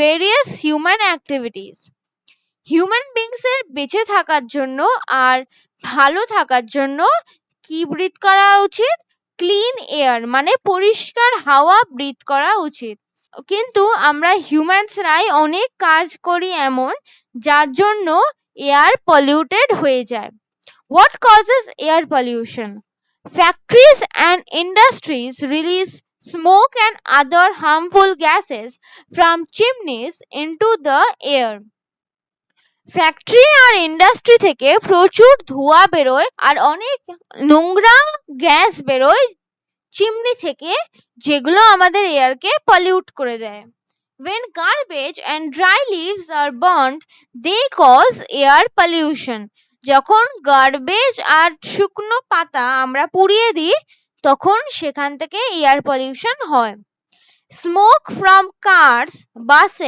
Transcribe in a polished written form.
various human activities. Human beings এর বেঁচে থাকার জন্য আর ভালো থাকার জন্য কি ব্রিথ করা উচিত? ক্লিন এয়ার, মানে পরিষ্কার হাওয়া ব্রিথ করা উচিত। কিন্তু আমরা হিউম্যানসরাই অনেক কাজ করি এমন যার জন্য এয়ার পলিউটেড হয়ে যায়। What causes air pollution? Factories and industries release smoke and other harmful gases from chimneys into the air. Factory আর ইন্ডাস্ট্রি থেকে প্রচুর ধোঁয়া বেরোয় আর অনেক নোংরা গ্যাস বেরোয় চিমনি থেকে, যেগুলো আমাদের এয়ারকে পলিউট করে দেয়। When garbage and dry leaves are burned, they cause air pollution. যখন গার্বেজ আর শুকনো পাতা আমরা পুড়িয়ে দিই তখন সেখান থেকে এয়ার পলিউশন হয়। Smoke from cars, buses